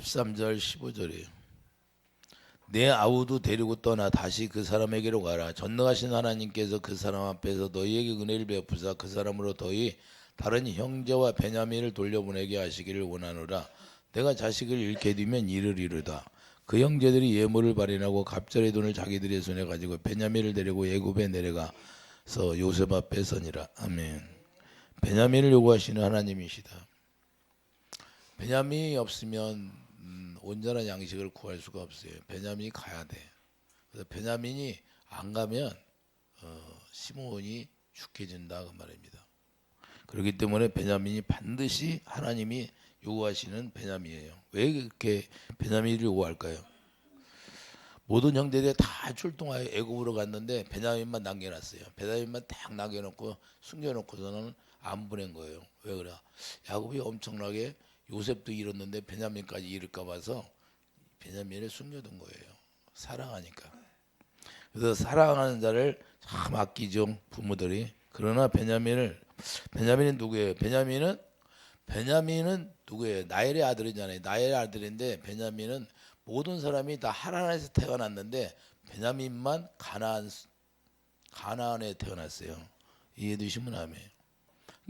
13절 15절이에요. 내 아우도 데리고 떠나 다시 그 사람에게로 가라. 전능하신 하나님께서 그 사람 앞에서 너희에게 은혜를 베푸사 그 사람으로 너희 다른 형제와 베냐민을 돌려보내게 하시기를 원하노라. 내가 자식을 잃게 되면 이를 이르다. 그 형제들이 예물을 발인하고 갑절의 돈을 자기들의 손에 가지고 베냐민을 데리고 애굽에 내려가서 요셉 앞에 서니라. 아멘. 베냐민을 요구하시는 하나님이시다. 베냐민이 없으면 온전한 양식을 구할 수가 없어요. 베냐민이 가야 돼. 그래서 베냐민이 안 가면 시므온이 죽게 된다 그 말입니다. 그렇기 때문에 베냐민이 반드시 하나님이 요구하시는 베냐민이에요. 왜 그렇게 베냐민을 요구할까요? 모든 형제들이 다 출동하여 애굽으로 갔는데 베냐민만 남겨놨어요. 베냐민만 딱 남겨놓고 숨겨놓고서는 안 보낸 거예요. 왜 그래? 야곱이 엄청나게 요셉도 잃었는데 베냐민까지 잃을까 봐서 베냐민을 숨겨둔 거예요. 사랑하니까. 그래서 사랑하는 자를 참 아끼죠, 부모들이. 그러나 베냐민은 누구예요? 베냐민은 누구예요? 나엘의 아들이잖아요. 나엘의 아들인데 베냐민은 모든 사람이 다 하란에서 태어났는데 베냐민만 가나안에 태어났어요. 이해되시면 아멘.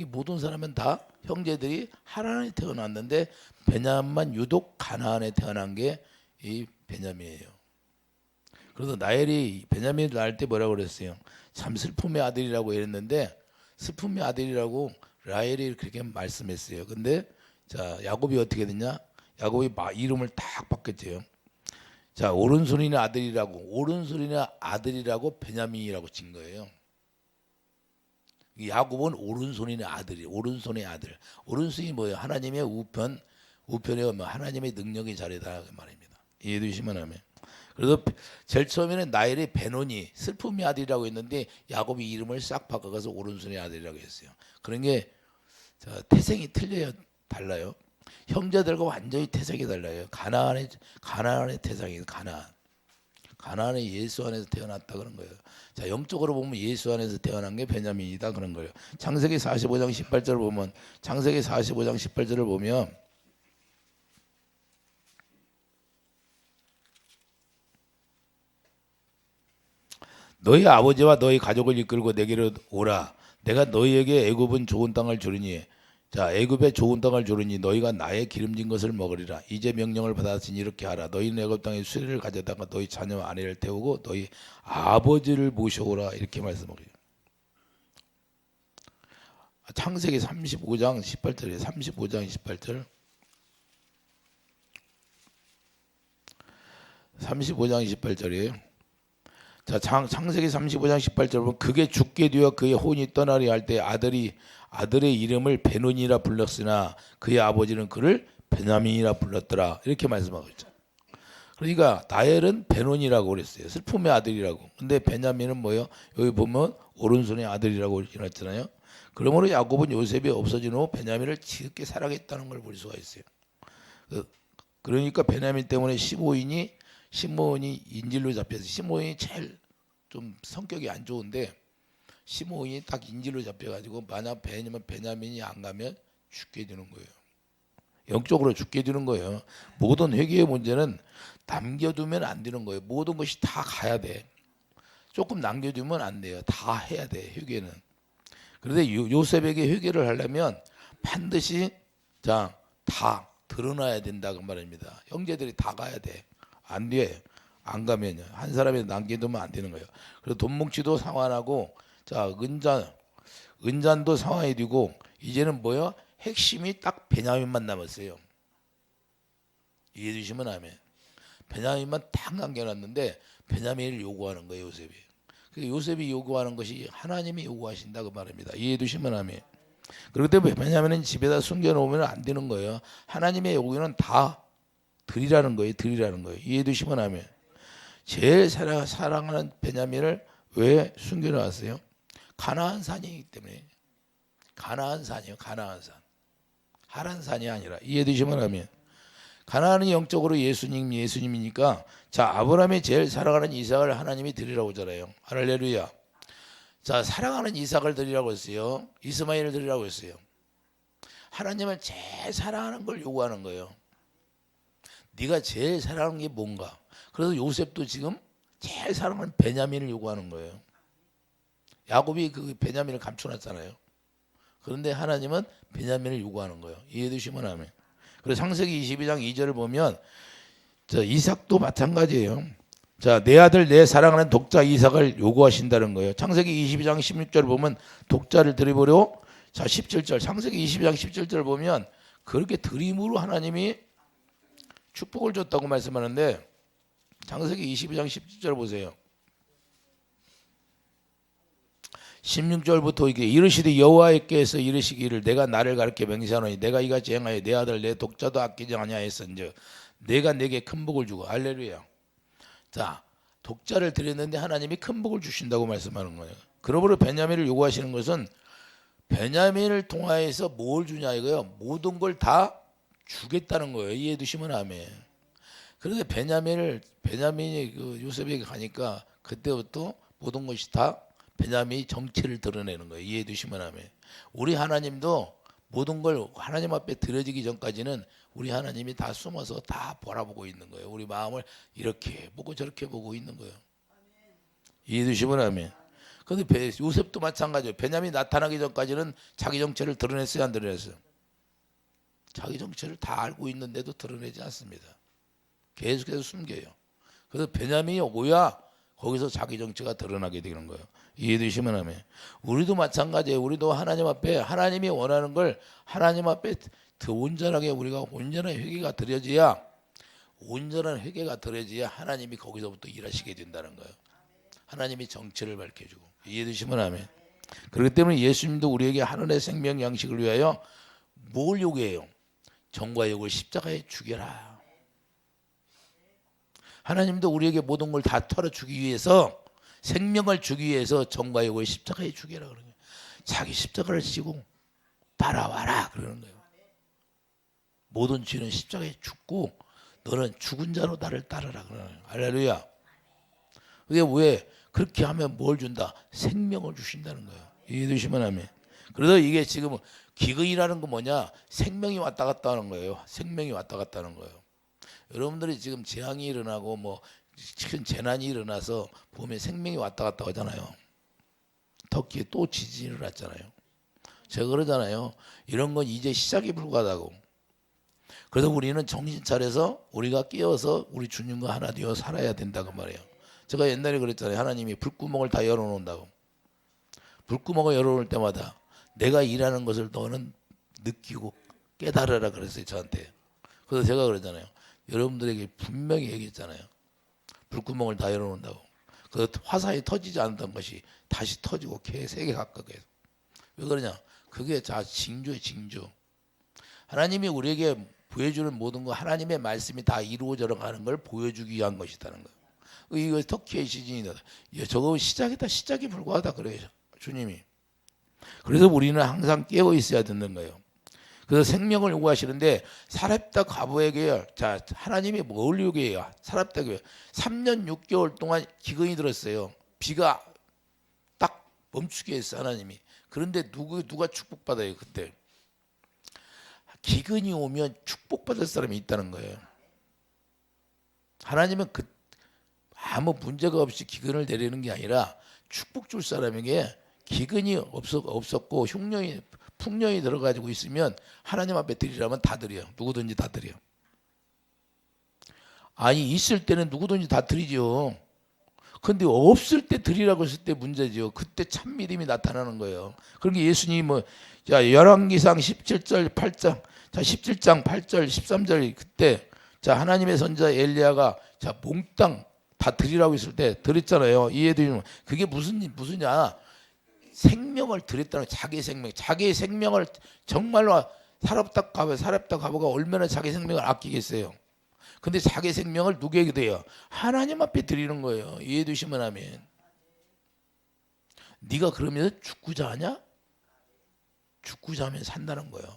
모든 사람은 다 형제들이 하란에 태어났는데 베냐민만 유독 가나안에 태어난 게 이 베냐민이에요. 그래서 나엘이 베냐민을 낳을 때 뭐라고 그랬어요? 참 슬픔의 아들이라고 했는데 슬픔의 아들이라고 라헬이 그렇게 말씀했어요. 근데 자 야곱이 어떻게 됐냐? 야곱이 이름을 딱 바꿨죠. 자 오른손이나 아들이라고 베냐민이라고 진 거예요. 야곱은 오른손의 아들. 오른손이 뭐예요? 하나님의 우편에 하나님의 능력의 자리다 그 말입니다. 이해되시면 하면. 그래서 제일 처음에는 나엘의 베논이 슬픔의 아들이라고 했는데 야곱이 이름을 싹 바꿔서 오른손의 아들이라고 했어요. 그런 게 태생이 틀려요. 달라요. 형제들과 완전히 태생이 달라요. 가나안의 태생이에요. 가나안의 예수 안에서 태어났다 그런 거예요. 자, 영적으로 보면 예수 안에서 태어난 게 베냐민이다 그런 거예요. 창세기 45장 18절을 보면 너희 아버지와 너희 가족을 이끌고 내게로 오라. 내가 너희에게 애굽은 좋은 땅을 주리니 자 애굽에 좋은 땅을 주리니 너희가 나의 기름진 것을 먹으리라. 이제 명령을 받았으니 이렇게 하라. 너희는 애굽 땅에 수레를 가져다가 너희 자녀와 아내를 태우고 너희 아버지를 모셔오라. 이렇게 말씀하래요. 창세기 35장 18절이에요. 35장 18절. 35장 18절이에요. 자, 창세기 35장 18절 보면 그게 죽게 되어 그의 혼이 떠나리 할 때 아들의 이름을 베논이라 불렀으나 그의 아버지는 그를 베냐민이라 불렀더라. 이렇게 말씀하고 있죠. 그러니까 나엘은 베논이라고 그랬어요. 슬픔의 아들이라고. 근데 베냐민은 뭐예요? 여기 보면 오른손의 아들이라고 해놨잖아요. 그러므로 야곱은 요셉이 없어진 후 베냐민을 지극히 사랑했다는 걸 볼 수가 있어요. 그러니까 베냐민 때문에 시므온이 인질로 잡혀서 시므온이 제일 좀 성격이 안 좋은데 시므온이 딱 인질로 잡혀가지고 만약 베냐민이 안 가면 죽게 되는 거예요. 영적으로 죽게 되는 거예요. 모든 회개의 문제는 남겨두면 안 되는 거예요. 모든 것이 다 가야 돼. 조금 남겨두면 안 돼요. 다 해야 돼. 회개는. 그런데 요셉에게 회개를 하려면 반드시 다 드러나야 된다 그 말입니다. 형제들이 다 가야 돼. 안 돼. 안 가면요. 한 사람이 남겨두면 안 되는 거예요. 그리고 돈 뭉치도 상환하고 자 은잔도 상환이 되고 이제는 뭐요? 핵심이 딱 베냐민만 남았어요. 이해해 주시면 아멘. 베냐민만 딱 남겨놨는데 베냐민을 요구하는 거예요. 요셉이 요구하는 것이 하나님이 요구하신다 그 말입니다. 이해해 주시면 아멘. 그렇기 때문에 베냐민은 집에다 숨겨놓으면 안 되는 거예요. 하나님의 요구는 다 드리라는 거예요. 이해해 주시면 아멘. 제일 사랑하는 베냐민을 왜 숨겨놨어요? 가나안 산이기 때문에. 가나안 산이요. 하란 산이 아니라. 이해해 주시면 아멘. 가나안은 영적으로 예수님이니까 자 아브라함이 제일 사랑하는 이삭을 하나님이 드리라고 하잖아요. 할렐루야. 자 사랑하는 이삭을 드리라고 했어요. 이스마엘을 드리라고 했어요. 하나님은 제일 사랑하는 걸 요구하는 거예요. 네가 제일 사랑하는 게 뭔가. 그래서 요셉도 지금 제일 사랑하는 베냐민을 요구하는 거예요. 야곱이 그 베냐민을 감춰놨잖아요. 그런데 하나님은 베냐민을 요구하는 거예요. 이해되시면 아멘. 그래서 창세기 22장 2절을 보면 이삭도 마찬가지예요. 자, 내 아들 내 사랑하는 독자 이삭을 요구하신다는 거예요. 창세기 22장 16절을 보면 독자를 드리보려. 자, 17절 창세기 22장 17절을 보면 그렇게 드림으로 하나님이 축복을 줬다고 말씀하는데 창세기 22장 17절 보세요. 16절부터 이게 이르시되 여호와께서 이르시기를 내가 나를 가르쳐 맹세하노니 내가 이같이 행하여 내 아들 내 독자도 아끼지 아니하였은즉 내가 내게 큰 복을 주고. 할렐루야. 자, 독자를 드렸는데 하나님이 큰 복을 주신다고 말씀하는 거예요. 그러므로 베냐민을 요구하시는 것은 베냐민을 통하여서 뭘 주냐 이거요. 모든 걸 다 주겠다는 거예요. 이해해 두시면 아멘. 그런데 베냐민이 그 요셉에게 가니까 그때부터 모든 것이 다 베냐민이 정체를 드러내는 거예요. 이해해 두시면 아멘. 우리 하나님도 모든 걸 하나님 앞에 드려지기 전까지는 우리 하나님이 다 숨어서 다 바라보고 있는 거예요. 우리 마음을 이렇게 보고 저렇게 보고 있는 거예요. 이해해 두시면 아멘. 그런데 요셉도 마찬가지예요. 베냐민이 나타나기 전까지는 자기 정체를 드러냈어요, 안 드러냈어요? 자기 정체를 다 알고 있는데도 드러내지 않습니다. 계속해서 숨겨요. 그래서 베냐민이 오야 거기서 자기 정체가 드러나게 되는 거예요. 이해되시면 하면 우리도 마찬가지예요. 우리도 하나님 앞에 하나님이 원하는 걸 하나님 앞에 더 온전하게 우리가 온전한 회개가 드려져야 하나님이 거기서부터 일하시게 된다는 거예요. 하나님이 정체를 밝혀주고. 이해되시면 하면 그렇기 때문에 예수님도 우리에게 하늘의 생명 양식을 위하여 뭘 요구해요? 정과 욕을 십자가에 죽여라. 하나님도 우리에게 모든 걸 다 털어주기 위해서 생명을 주기 위해서 정과 욕을 십자가에 죽여라 그러는 거예요. 자기 십자가를 지고 따라와라 그러는 거예요. 모든 죄는 십자가에 죽고 너는 죽은 자로 나를 따르라 그러는 거예요. 할렐루야. 그게 왜 그렇게 하면 뭘 준다? 생명을 주신다는 거예요. 이해되시면 하면. 그래서 이게 지금 기근이라는 건 뭐냐? 생명이 왔다 갔다 하는 거예요. 생명이 왔다 갔다 하는 거예요. 여러분들이 지금 재앙이 일어나고 뭐 큰 재난이 일어나서 보면 생명이 왔다 갔다 하잖아요. 터키에 또 지진이 일어났잖아요. 제가 그러잖아요. 이런 건 이제 시작이 불과하다고. 그래서 우리는 정신 차려서 우리가 깨어서 우리 주님과 하나 되어 살아야 된다고 말해요. 제가 옛날에 그랬잖아요. 하나님이 불구멍을 다 열어놓는다고. 불구멍을 열어놓을 때마다 내가 일하는 것을 너는 느끼고 깨달으라 그랬어요. 저한테. 그래서 제가 그러잖아요. 여러분들에게 분명히 얘기했잖아요. 불구멍을 다 열어놓는다고. 그 화산이 터지지 않았던 것이 다시 터지고 개 3개 각각에. 왜 그러냐? 그게 자 징조예요. 징조. 하나님이 우리에게 보여주는 모든 거 하나님의 말씀이 다 이루어져 가는 걸 보여주기 위한 것이라는 거예요. 이거 터키의 시즌이다. 저거 시작이다. 시작이 불과하다 그래요. 주님이. 그래서 우리는 항상 깨어 있어야 되는 거예요. 그래서 생명을 요구하시는데 사렙다 과부에게 자 하나님이 뭘 요구해요? 사렙다 교회 3년 6개월 동안 기근이 들었어요. 비가 딱 멈추게 했어 하나님이. 그런데 누가 축복받아요 그때? 기근이 오면 축복받을 사람이 있다는 거예요. 하나님은 아무 문제가 없이 기근을 내리는 게 아니라 축복 줄 사람에게 기근이 없었고 풍년이 들어가지고 있으면 하나님 앞에 드리라면 다 드려요. 누구든지 다 드려요. 아니 있을 때는 누구든지 다 드리죠. 근데 없을 때 드리라고 했을 때 문제죠. 그때 참 믿음이 나타나는 거예요. 그러니까 예수님이 열왕기상 17절 8장 자 17장 8절 13절 그때 자 하나님의 선지자 엘리야가 자 몽땅 다 드리라고 했을 때 드렸잖아요. 이해되면 그게 무슨냐? 생명을 드렸다는 자기 생명을 정말로 사렙다 과부가 얼마나 자기 생명을 아끼겠어요. 근데 자기 생명을 누구에게 돼요? 하나님 앞에 드리는 거예요. 이해되시면 아멘. 네가 그러면서 죽고자 하냐? 죽고자 하면 산다는 거예요.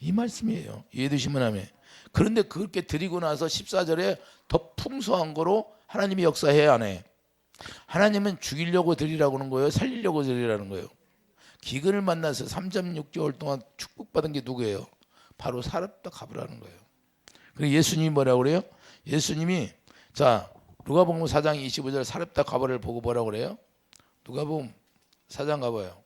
이 말씀이에요. 이해되시면 아멘. 그런데 그렇게 드리고 나서 14절에 더 풍성한 거로 하나님이 역사해야 하네. 하나님은 죽이려고 드리라고 하는 거예요? 살리려고 드리라는 거예요? 기근을 만나서 3.6개월 동안 축복받은 게 누구예요? 바로 사렙다 과부라는 거예요. 그리고 예수님이 뭐라고 그래요? 예수님이 자 누가복음 4장 25절 사렙다 과부를 보고 뭐라고 그래요? 누가복음 4장 가봐요.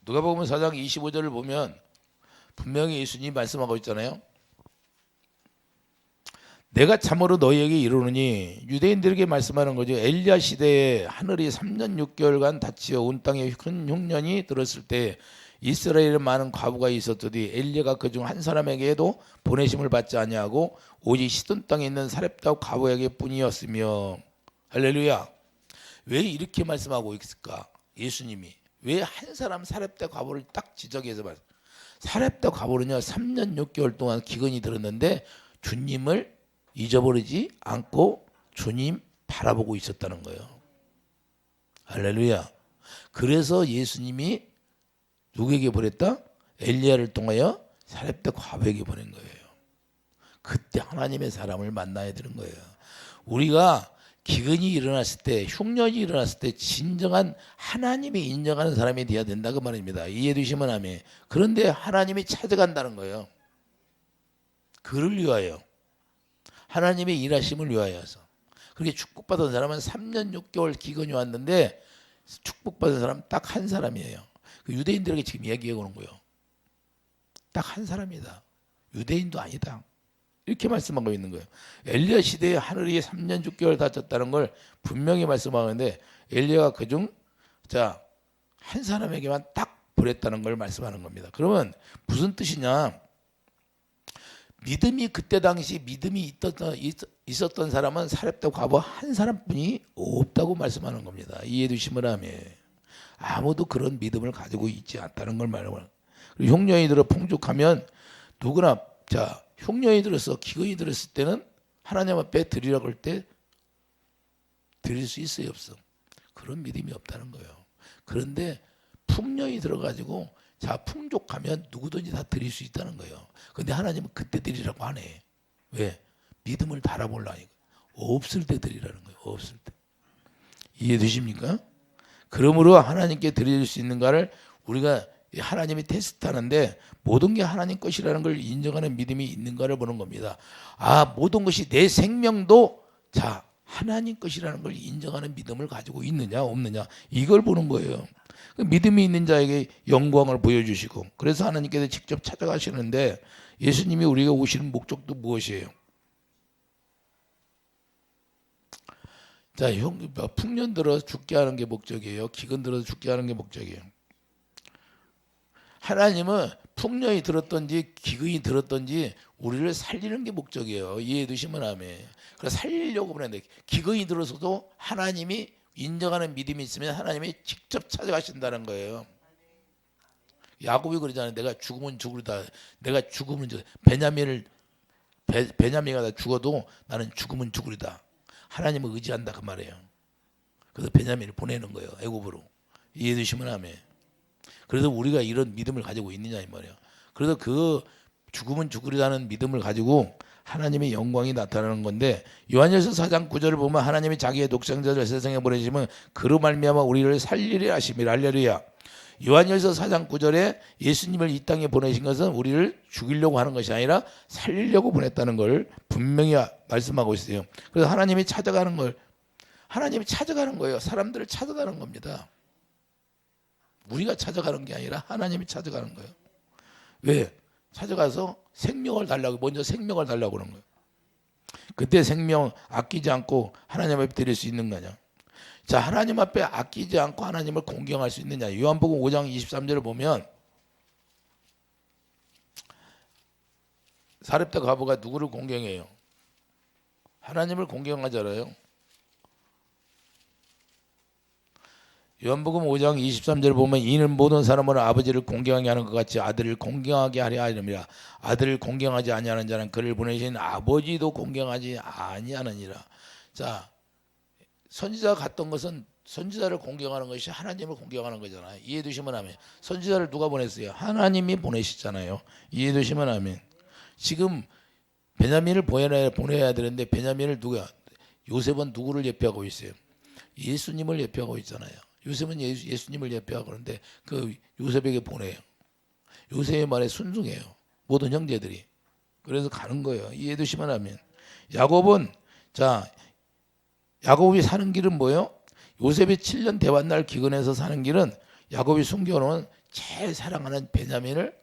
누가복음 4장 25절을 보면 분명히 예수님이 말씀하고 있잖아요. 내가 참으로 너희에게 이르노니 유대인들에게 말씀하는 거죠. 엘리야 시대에 하늘이 3년 6개월간 닫히어 온 땅에 큰 흉년이 들었을 때 이스라엘에 많은 과부가 있었더니 엘리야가 그중 한 사람에게도 보내심을 받지 아니하고 오직 시돈 땅에 있는 사렙다 과부에게 뿐이었으며. 할렐루야. 왜 이렇게 말씀하고 있을까? 예수님이 왜 한 사람 사렙다 과부를 딱 지적해서 말씀. 사렙다 과부는요 3년 6개월 동안 기근이 들었는데 주님을 잊어버리지 않고 주님 바라보고 있었다는 거예요. 할렐루야. 그래서 예수님이 누구에게 보냈다? 엘리야를 통하여 사렙다 과부에게 보낸 거예요. 그때 하나님의 사람을 만나야 되는 거예요. 우리가 기근이 일어났을 때, 흉년이 일어났을 때 진정한 하나님이 인정하는 사람이 되어야 된다 그 말입니다. 이해해 주시면 아멘. 그런데 하나님이 찾아간다는 거예요. 그를 위하여. 하나님의 일하심을 위하여서. 그렇게 축복받은 사람은 3년 6개월 기근이 왔는데 축복받은 사람 딱 한 사람이에요. 그 유대인들에게 지금 얘기해 오는 거예요. 딱 한 사람이다. 유대인도 아니다. 이렇게 말씀하고 있는 거예요. 엘리야 시대에 하늘이 3년 6개월 닫혔다는 걸 분명히 말씀하는데 엘리야가 그중 한 사람에게만 딱 보냈다는 걸 말씀하는 겁니다. 그러면 무슨 뜻이냐? 믿음이 그때 당시 믿음이 있었던 사람은 사렙다 과부 한 사람뿐이 없다고 말씀하는 겁니다. 이해해 주시면 아멘. 아무도 그런 믿음을 가지고 있지 않다는 걸 말하는. 그리고 흉년이 들어 풍족하면 누구나 흉년이 들어서 기근이 들었을 때는 하나님 앞에 드리라고 할 때 드릴 수 있어요, 없어? 그런 믿음이 없다는 거예요. 그런데 풍년이 들어가지고 풍족하면 누구든지 다 드릴 수 있다는 거예요. 근데 하나님은 그때 드리라고 하네. 왜? 믿음을 달아보려니까. 없을 때 드리라는 거예요. 없을 때. 이해되십니까? 그러므로 하나님께 드릴 수 있는가를 우리가 하나님이 테스트하는데 모든 게 하나님 것이라는 걸 인정하는 믿음이 있는가를 보는 겁니다. 모든 것이 내 생명도 하나님 것이라는 걸 인정하는 믿음을 가지고 있느냐 없느냐 이걸 보는 거예요. 믿음이 있는 자에게 영광을 보여주시고 그래서 하나님께서 직접 찾아가시는데 예수님이 우리가 오시는 목적도 무엇이에요? 풍년 들어 죽게 하는 게 목적이에요. 기근 들어서 죽게 하는 게 목적이에요. 하나님은 풍년이 들었던지 기근이 들었던지 우리를 살리는 게 목적이에요. 이해해 두시면 아멘. 그래서 살리려고 보냈는데 기근이 들어서도 하나님이 인정하는 믿음이 있으면 하나님이 직접 찾아가신다는 거예요. 야곱이 그러잖아요. 내가 죽으면 죽으리다. 내가 죽으면 베냐민이 다 죽어도 나는 죽으면 죽으리다. 하나님을 의지한다 그 말이에요. 그래서 베냐민을 보내는 거예요. 애굽으로. 이해해 주시면 아멘. 그래서 우리가 이런 믿음을 가지고 있느냐 이 말이에요. 그래서 그 죽으면 죽으리라는 믿음을 가지고 하나님의 영광이 나타나는 건데 요한일서 4장 9절을 보면 하나님이 자기의 독생자를 세상에 보내시면 그로 말미암아 우리를 살리려 하심이라. 할렐루야. 요한일서 4장 9절에 예수님을 이 땅에 보내신 것은 우리를 죽이려고 하는 것이 아니라 살리려고 보냈다는 걸 분명히 말씀하고 있어요. 그래서 하나님이 찾아가는 거예요. 사람들을 찾아가는 겁니다. 우리가 찾아가는 게 아니라 하나님이 찾아가는 거예요. 왜? 찾아가서 생명을 달라고, 먼저 생명을 달라고 그러는 거예요. 그때 생명 아끼지 않고 하나님 앞에 드릴 수 있는 거냐? 하나님 앞에 아끼지 않고 하나님을 공경할 수 있느냐? 요한복음 5장 23절을 보면 사렙다 과부가 누구를 공경해요? 하나님을 공경하잖아요. 요한복음 5장 23절을 보면 이는 모든 사람은 아버지를 공경하게 하는 것 같이 아들을 공경하게 하려 하느니라. 아들을 공경하지 아니하는 자는 그를 보내신 아버지도 공경하지 아니하느니라. 선지자가 갔던 것은 선지자를 공경하는 것이 하나님을 공경하는 거잖아요. 이해해 두시면 아멘. 선지자를 누가 보냈어요? 하나님이 보내시잖아요. 이해해 두시면 아멘. 지금 베냐민을 보내야 되는데 베냐민을 요셉은 누구를 예표하고 있어요? 예수님을 예표하고 있잖아요. 요셉은 예수님을 예표하고 그러는데 그 요셉에게 보내요. 요셉의 말에 순종해요. 모든 형제들이. 그래서 가는 거예요. 이해되시면 하면. 야곱은 자 야곱이 사는 길은 뭐예요? 요셉이 7년 대환날 기근에서 사는 길은 야곱이 숨겨놓은 제일 사랑하는 베냐민을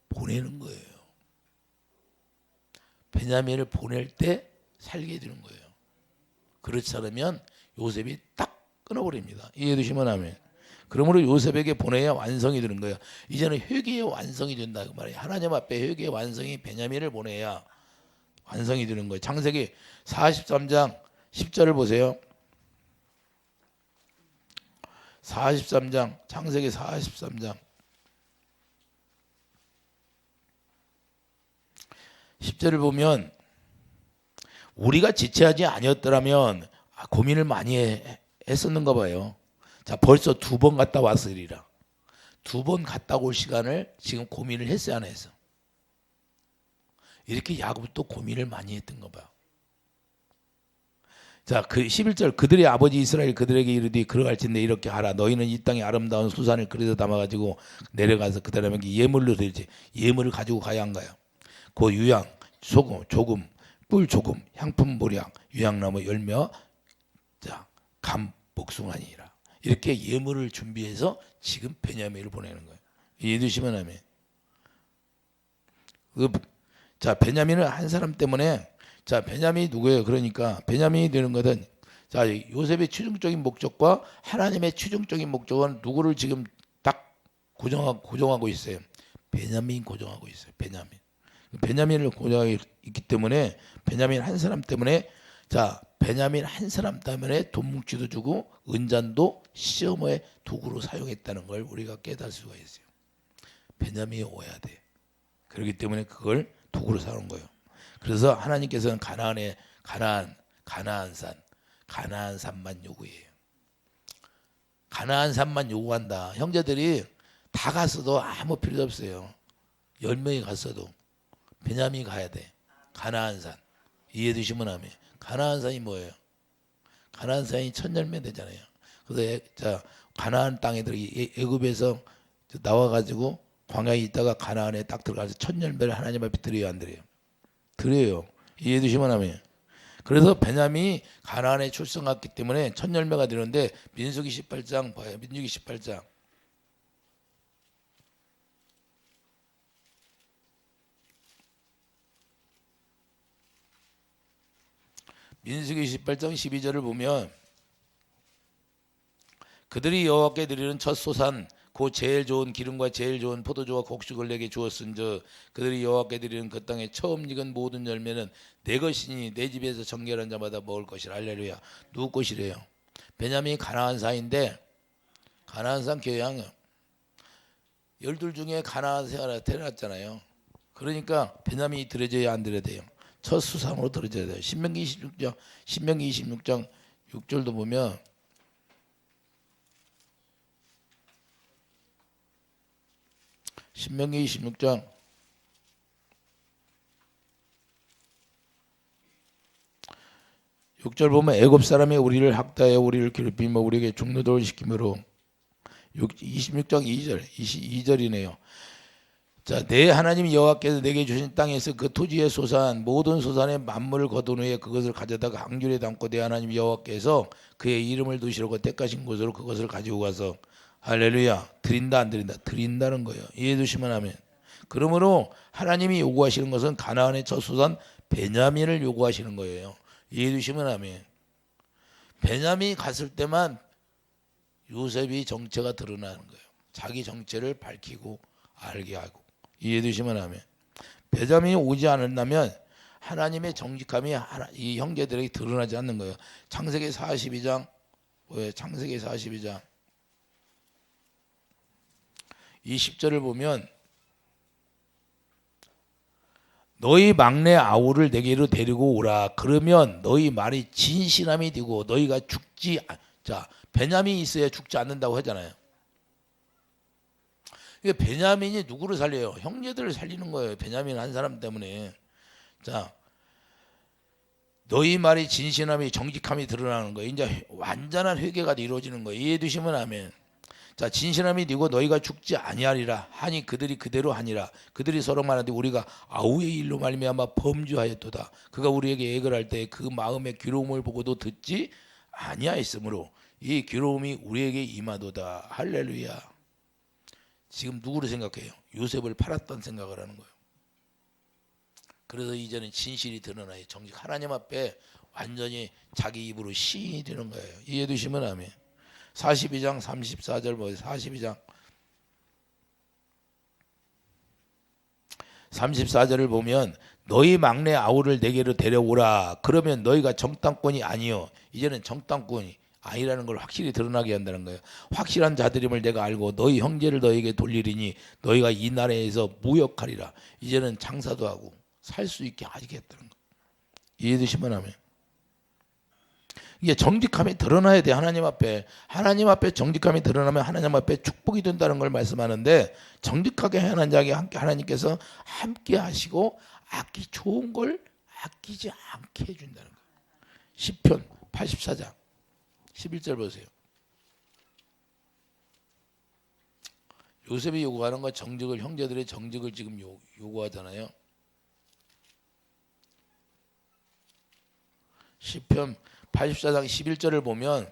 보내는 거예요. 베냐민을 보낼 때 살게 되는 거예요. 그렇지 않으면 요셉이 딱 끊어버립니다. 이해되시면 하면. 그러므로 요셉에게 보내야 완성이 되는 거예요. 이제는 회개의 완성이 된다 그 말이에요. 하나님 앞에 회개의 완성이 베냐민을 보내야 완성이 되는 거예요. 창세기 43장 10절을 보세요. 43장 창세기 43장 10절을 보면 우리가 지체하지 아니었더라면 고민을 많이 했었는가 봐요. 자, 벌써 2번 갔다 왔으리라. 2번 갔다 올 시간을 지금 고민을 했어야 안 했어. 이렇게 야곱도 고민을 많이 했던가 봐요. 자, 그 11절 그들의 아버지 이스라엘 그들에게 이르되 그러할진대 이렇게 하라. 너희는 이 땅의 아름다운 수산을 그릇에 담아가지고 내려가서 그 사람에게 예물로 드리지. 예물을 가지고 가야 한가요? 그 유향, 소금, 조금, 꿀 조금, 향품 보량, 유향나무 열며, 자, 감 복숭아니라. 이렇게 예물을 준비해서 지금 베냐민을 보내는 거예요. 이해되시면 하면. 자, 베냐민은 한 사람 때문에 자, 베냐민이 누구예요? 그러니까 베냐민이 되는 것은 자, 요셉의 최종적인 목적과 하나님의 최종적인 목적은 누구를 지금 딱 고정하고 있어요. 베냐민 고정하고 있어요. 베냐민을 고정하고 있기 때문에 베냐민 한 사람 때문에 자, 베냐민 한 사람 때문에 돈뭉치도 주고 은잔도 시험의 도구로 사용했다는 걸 우리가 깨달을 수가 있어요. 베냐민이 오야 돼. 그렇기 때문에 그걸 도구로 사용한 거예요. 그래서 하나님께서는 가나안 산만 요구해요. 가나안 산만 요구한다. 형제들이 다 갔어도 아무 필요도 없어요. 10명이 갔어도 베냐민이 가야 돼. 가나안 산. 이해되시면 하면. 가나안 산이 뭐예요? 가나안 산이 첫 열매 되잖아요. 그래서 자, 가나안 땅에 애굽에서 나와가지고 광야에 있다가 가나안에 딱 들어가서 첫 열매를 하나님 앞에 드려야 안 드려요? 드려요. 이해되시면 하면. 그래서 베냐민이 가나안에 출생했기 때문에 첫 열매가 되는데 민수기 18장 봐요. 민수기 18장. 민수기 18장 12절을 보면 그들이 여호와께 드리는 첫 소산 그 제일 좋은 기름과 제일 좋은 포도주와 곡식을 내게 주었은즉 그들이 여호와께 드리는 그 땅에 처음 익은 모든 열매는 내 것이니 내 집에서 정결한 자마다 먹을 것이라. 할렐루야. 누구 것이래요? 베냐민이 가나안 산인데 가나안 산 교양 12 중에 가나안 생활에 태어났잖아요. 그러니까 베냐민이 드려져야 안 드려야 돼요? 첫 수상으로 드려져야 돼요. 신명기 26장 6절도 보면 신명기 26장 6절 보면 애굽 사람이 우리를 학대하여 우리를 괴롭히며 우리에게 중노동을 시키므로 26장 22절이네요. 자, 내 하나님 여호와께서 내게 주신 땅에서 그 토지의 소산 모든 소산의 만물을 거둔 후에 그것을 가져다가 항줄에 담고 내 하나님 여호와께서 그의 이름을 두시려고 택하신 곳으로 그것을 가지고 가서 할렐루야. 드린다 안 드린다? 드린다는 거예요. 이해해 주시면 하면. 그러므로 하나님이 요구하시는 것은 가나안의 첫 소산 베냐민을 요구하시는 거예요. 이해해 주시면 하면. 베냐민이 갔을 때만 요셉이 정체가 드러나는 거예요. 자기 정체를 밝히고 알게 하고. 이해해 주시면 하면. 베냐민이 오지 않았다면 하나님의 정직함이 이 형제들에게 드러나지 않는 거예요. 창세기 42장 뭐예요? 창세기 42장 20절을 보면 너희 막내 아우를 내게로 데리고 오라. 그러면 너희 말이 진실함이 되고 너희가 죽지 자 베냐민이 있어야 죽지 않는다고 하잖아요. 그러니까 베냐민이 누구를 살려요? 형제들을 살리는 거예요. 베냐민 한 사람 때문에. 자 너희 말이 진실함이 정직함이 드러나는 거예요. 이제 완전한 회개가 이루어지는 거예요. 이해해 두시면 아멘. 자, 진실함이 되고 너희가 죽지 아니하리라 하니 그들이 그대로 하니라. 그들이 서로 말하되 우리가 아우의 일로 말미암아 범죄하였도다. 그가 우리에게 애걸 할 때 그 마음의 괴로움을 보고도 듣지 아니하였으므로 이 괴로움이 우리에게 임하도다. 할렐루야. 지금 누구를 생각해요? 요셉을 팔았던 생각을 하는 거예요. 그래서 이제는 진실이 드러나요. 정직 하나님 앞에 완전히 자기 입으로 시인이 되는 거예요. 이해해 두시면 아멘. 42장 34절 보세요. 42장 34절을 보면 너희 막내 아우를 내게로 데려오라. 그러면 너희가 정탐꾼이 아니요. 이제는 정탐꾼이 아니라는 걸 확실히 드러나게 한다는 거예요. 확실한 자들임을 내가 알고 너희 형제를 너희에게 돌리리니 너희가 이 나라에서 무역하리라. 이제는 장사도 하고 살 수 있게 하겠다는 거. 이해되시면 하면 이게 정직함이 드러나야 돼. 하나님 앞에 정직함이 드러나면 하나님 앞에 축복이 된다는 걸 말씀하는데 정직하게 하는 자에게 하나님께서 함께 하시고 아끼 좋은 걸 아끼지 않게 해준다는 거예요. 시편 84장 11절 보세요. 요셉이 요구하는 거 정직을 형제들의 정직을 지금 요구하잖아요. 시편 84장 11절을 보면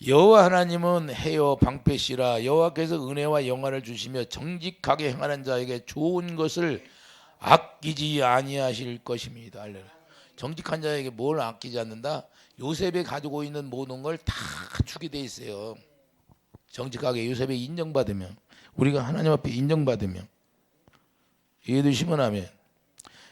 여호와 하나님은 해요 방패시라. 여호와께서 은혜와 영화를 주시며 정직하게 행하는 자에게 좋은 것을 아끼지 아니하실 것입니다. 정직한 자에게 뭘 아끼지 않는다? 요셉이 가지고 있는 모든 걸 다 주게 돼 있어요. 정직하게 요셉이 인정받으면, 우리가 하나님 앞에 인정받으면. 이해되시면 아멘.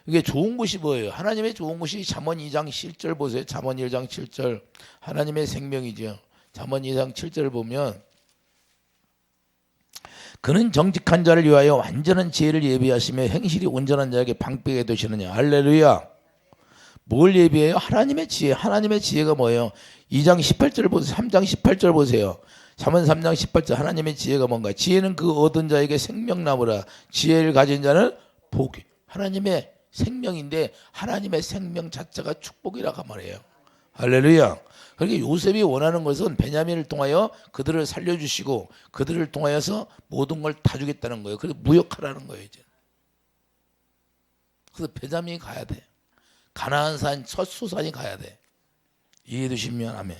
이게 좋은 것이 뭐예요? 하나님의 좋은 것이 잠언 2장 7절 보세요. 잠언 1장 7절 하나님의 생명이죠. 잠언 2장 7절을 보면 그는 정직한 자를 위하여 완전한 지혜를 예비하시며 행실이 온전한 자에게 방패가 되시느냐. 할렐루야. 뭘 예비해요? 하나님의 지혜. 하나님의 지혜가 뭐예요? 2장 18절 보세요. 3장 18절 보세요. 잠언 3장 18절 하나님의 지혜가 뭔가? 지혜는 그 얻은 자에게 생명나무라. 지혜를 가진 자는 복이. 하나님의 생명인데 하나님의 생명 자체가 축복이라고 말해요. 할렐루야. 그러니까 요셉이 원하는 것은 베냐민을 통하여 그들을 살려주시고 그들을 통하여서 모든 걸 다 주겠다는 거예요. 그래서 무역하라는 거예요. 이제. 그래서 베냐민이 가야 돼. 가나안 산 첫 수산이 가야 돼. 이해되시면 아멘.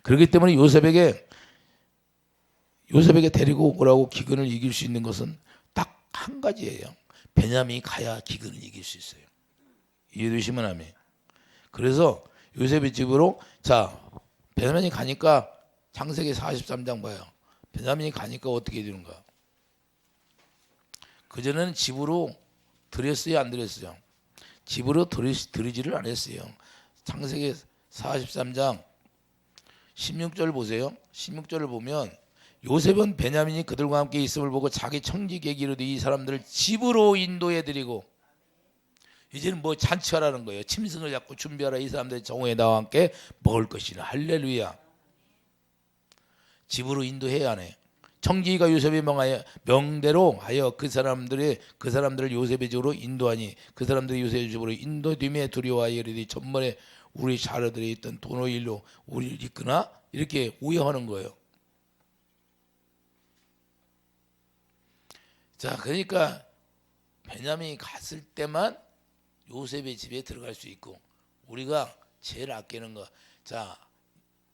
그렇기 때문에 요셉에게 데리고 오라고 기근을 이길 수 있는 것은 딱 한 가지예요. 베냐민이 가야 기근을 이길 수 있어요. 이해되시면 아멘. 그래서 요셉의 집으로 베냐민이 가니까 창세기 43장 봐요. 베냐민이 가니까 어떻게 되는가? 그전에는 집으로 들였어요, 안 들였어요? 집으로 들이지를 않았어요. 창세기 43장 16절 보세요. 16절을 보면 요셉은 베냐민이 그들과 함께 있음을 보고 자기 청지기에게 이르되 이 사람들을 집으로 인도해 드리고, 이제는 뭐 잔치하라는 거예요. 짐승을 잡고 준비하라. 이 사람들이 정오에 나와 함께 먹을 것이라. 할렐루야. 집으로 인도해야 하네. 청지기가 요셉의 명대로 하여 그 사람들을 요셉의 집으로 인도하니 그 사람들이 요셉의 집으로 인도됨에 두려워하여 이르되 전번에 우리 자녀들이 있던 도노일로 우리를 이끄나 이렇게 오해하는 거예요. 자, 그러니까 베냐민이 갔을 때만 요셉의 집에 들어갈 수 있고, 우리가 제일 아끼는 거,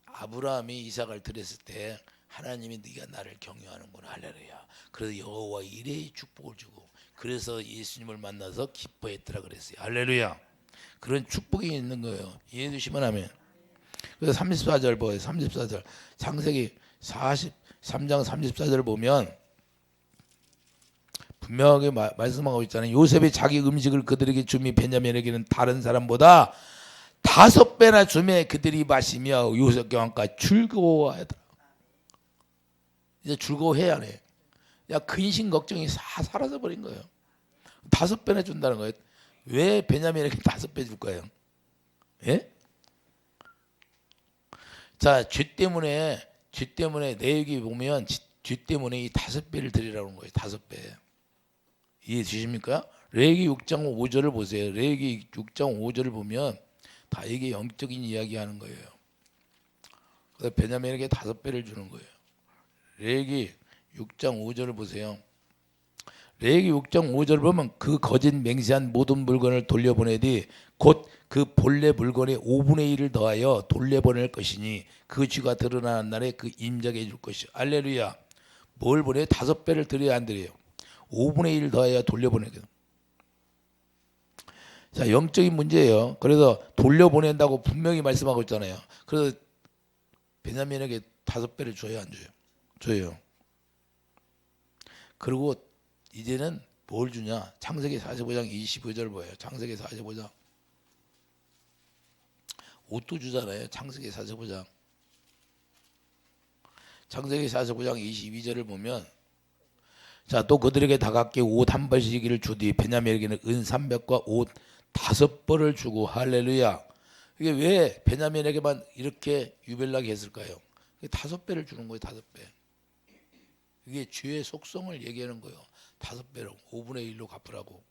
아브라함이 이삭을 드렸을 때 하나님이 네가 나를 경외하는구나. 할렐루야. 그래서 여호와 이레의 축복을 주고, 그래서 예수님을 만나서 기뻐했더라 그랬어요. 할렐루야. 그런 축복이 있는 거예요. 이해해 주시면 아멘. 그래서 34절 보여요. 34절 창세기 43장 34절을 보면 분명하게 말씀하고 있잖아요. 요셉이 자기 음식을 그들에게 주미 베냐민에게는 다른 사람보다 5배나 주매 그들이 마시며 요셉과 함께 즐거워하더라. 이제 즐거워해야 해. 근심 걱정이 사라져 버린 거예요. 5배나 준다는 거예요. 왜 베냐민에게 5배 줄 거예요? 예? 죄 때문에 내 얘기 보면 죄 때문에 이 5배를 드리라는 거예요. 5배. 이해 주십니까? 레위기 6장 5절을 보세요. 레위기 6장 5절을 보면 다 이게 영적인 이야기하는 거예요. 그래서 베냐민에게 5배를 주는 거예요. 레위기 6장 5절을 보세요. 레위기 6장 5절을 보면 그 거짓 맹세한 모든 물건을 돌려보내되 곧 그 본래 물건의 5분의 1을 더하여 돌려보낼 것이니 그 쥐가 드러나는 날에 그 임자에게 줄 것이요. 할렐루야. 뭘 보내? 5배를 드려야 안 드려요? 5분의 1 더해야 돌려보내거든. 자, 영적인 문제예요. 그래서 돌려보낸다고 분명히 말씀하고 있잖아요. 그래서 베냐민에게 5배를 줘요, 안 줘요? 줘요. 그리고 이제는 뭘 주냐? 창세기 45장 25절 보여요. 창세기 45장. 옷도 주잖아요. 창세기 45장. 창세기 45장 22절을 보면 자, 또 그들에게 다각게 옷 한 벌씩을 주디 베냐민에게는 은 300과 옷 5벌을 주고 할렐루야. 이게 왜 베냐민에게만 이렇게 유별나게 했을까요? 5배를 주는 거예요. 5배. 이게 주의 속성을 얘기하는 거예요. 5배로 5분의 1로 갚으라고.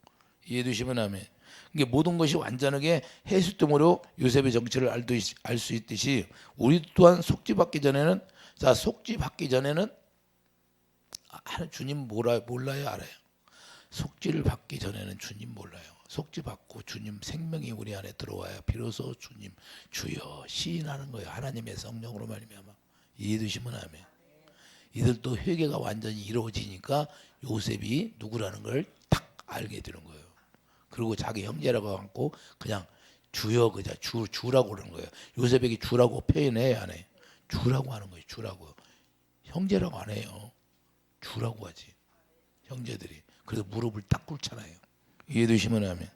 이해되시면 아멘. 이게 모든 것이 완전하게 해수됨으로 요셉의 정체를 알 수 있듯이 우리 또한 속죄받기 전에는 자, 속죄받기 전에는 주님 몰라요, 알아요? 속죄를 받기 전에는 주님 몰라요. 속죄받고 주님 생명이 우리 안에 들어와야 비로소 주님 주여 시인하는 거예요. 하나님의 성령으로 말미암아. 이해되시면 아멘. 이들도 회개가 완전히 이루어지니까 요셉이 누구라는 걸 딱 알게 되는 거예요. 그리고 자기 형제라고 하고 그냥 주여 그냥 주라고 그러는 거예요. 요셉에게 주라고 표현해 안 해? 주라고 하는 거예요. 주라고. 형제라고 안 해요. 주라고 하지. 형제들이. 그래서 무릎을 딱 꿇잖아요. 이해되시면 하면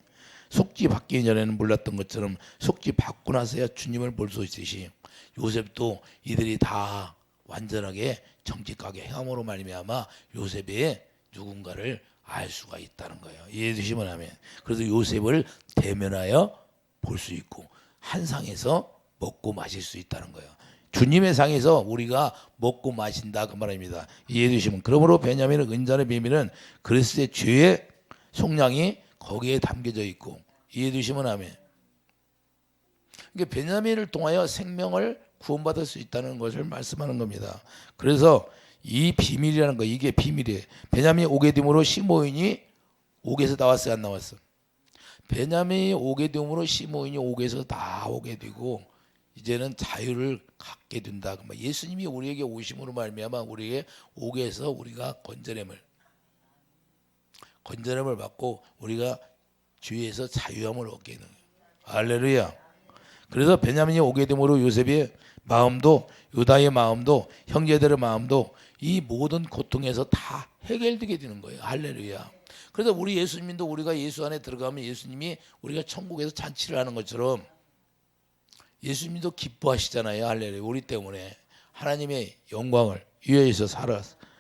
속죄 받기 전에는 몰랐던 것처럼 속죄 받고 나서야 주님을 볼 수 있듯이 요셉도 이들이 다 완전하게 정직하게 행함으로 말미암아 요셉의 누군가를 알 수가 있다는 거예요. 이해되시면 하면 그래서 요셉을 대면하여 볼 수 있고 한 상에서 먹고 마실 수 있다는 거예요. 주님의 상에서 우리가 먹고 마신다 그 말입니다. 이해되시면 그러므로 베냐민의 은잔의 비밀은 그리스도의 죄의 속량이 거기에 담겨져 있고 이해되시면 아멘. 그러니까 베냐민을 통하여 생명을 구원받을 수 있다는 것을 말씀하는 겁니다. 그래서 이 비밀이라는 거 이게 비밀이에요. 베냐민이 오게 됨으로 시므온이 옥에서 나왔어요, 안 나왔어? 베냐민이 오게 됨으로 시므온이 옥에서 다 오게 되고 이제는 자유를 갖게 된다. 예수님이 우리에게 오심으로 말미암아 우리에게 옥에서 우리가 건져냄을 받고 우리가 주위에서 자유함을 얻게 되는 거예요. 할렐루야. 그래서 베냐민이 오게 됨으로 요셉의 마음도 유다의 마음도 형제들의 마음도 이 모든 고통에서 다 해결되게 되는 거예요. 할렐루야. 그래서 우리 예수님도 우리가 예수 안에 들어가면 예수님이 우리가 천국에서 잔치를 하는 것처럼 예수님도 기뻐하시잖아요. 할렐루야. 우리 때문에 하나님의 영광을 위에서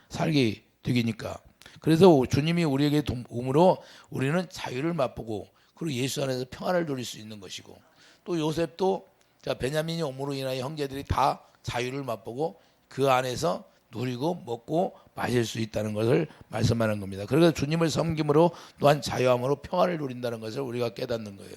살게 되니까. 그래서 주님이 우리에게 도움으로 우리는 자유를 맛보고 그리고 예수 안에서 평안을 누릴 수 있는 것이고 또 요셉도 자 베냐민이 옴으로 인하여 형제들이 다 자유를 맛보고 그 안에서 누리고 먹고 마실 수 있다는 것을 말씀하는 겁니다. 그래서 주님을 섬김으로 또한 자유함으로 평안을 누린다는 것을 우리가 깨닫는 거예요.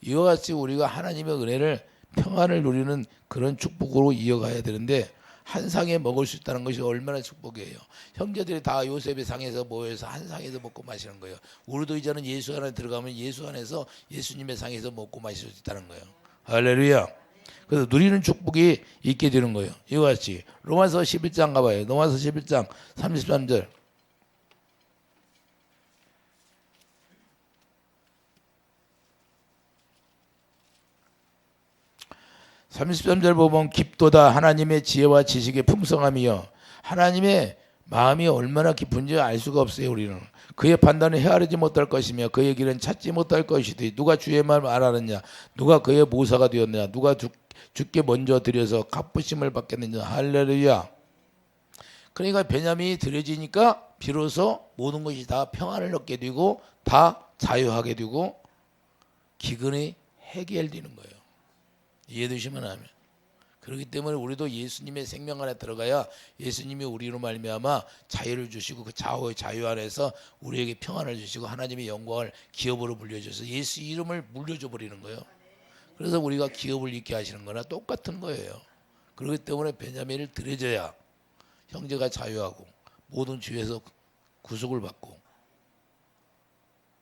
이와 같이 우리가 하나님의 은혜를 평안을 누리는 그런 축복으로 이어가야 되는데 한 상에 먹을 수 있다는 것이 얼마나 축복이에요. 형제들이 다 요셉의 상에서 모여서 한 상에서 먹고 마시는 거예요. 우리도 이제는 예수 안에 들어가면 예수 안에서 예수님의 상에서 먹고 마실 수 있다는 거예요. 할렐루야. 그래서 누리는 축복이 있게 되는 거예요. 이와 같이 로마서 11장 가봐요. 로마서 11장 33절. 33절 보면 깊도다 하나님의 지혜와 지식의 풍성함이여 하나님의 마음이 얼마나 깊은지 알 수가 없어요. 우리는 그의 판단을 헤아리지 못할 것이며 그의 길은 찾지 못할 것이되 누가 주의 마음을 알았느냐 누가 그의 모사가 되었느냐 누가 주께 먼저 드려서 갚으심을 받겠느냐. 할렐루야. 그러니까 베냐민이 드려지니까 비로소 모든 것이 다 평안을 얻게 되고 다 자유하게 되고 기근이 해결되는 거예요. 이해되시면 하면 그렇기 때문에 우리도 예수님의 생명 안에 들어가야 예수님이 우리로 말미암아 자유를 주시고 그 자유 안에서 우리에게 평안을 주시고 하나님의 영광을 기업으로 물려줘서 예수 이름을 물려줘 버리는 거예요. 그래서 우리가 기업을 잊게 하시는 거나 똑같은 거예요. 그렇기 때문에 베냐민을 드려줘야 형제가 자유하고 모든 죄에서 구속을 받고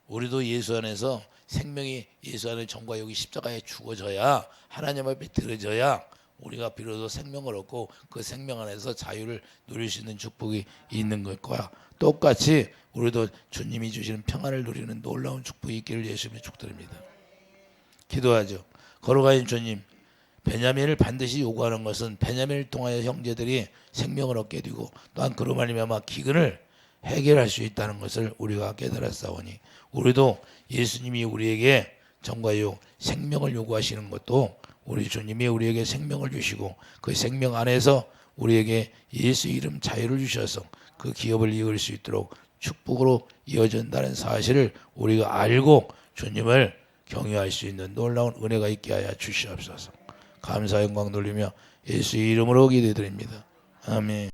우리도 예수 안에서 생명이 예수 안에 정과 여기 십자가에 죽어져야 하나님 앞에 드려져야 우리가 비로소 생명을 얻고 그 생명 안에서 자유를 누릴 수 있는 축복이 있는 것과 똑같이 우리도 주님이 주시는 평안을 누리는 놀라운 축복이 있기를 예수님의 축드립니다. 기도하죠. 걸어가신 주님, 베냐민을 반드시 요구하는 것은 베냐민을 통하여 형제들이 생명을 얻게 되고 또한 그로 말미암아 기근을 해결할 수 있다는 것을 우리가 깨달았사오니 우리도 예수님이 우리에게 정과요 생명을 요구하시는 것도 우리 주님이 우리에게 생명을 주시고 그 생명 안에서 우리에게 예수 이름 자유를 주셔서 그 기업을 이을 수 있도록 축복으로 이어진다는 사실을 우리가 알고 주님을 경외할 수 있는 놀라운 은혜가 있게 하여 주시옵소서. 감사 영광 돌리며 예수 이름으로 기도드립니다. 아멘.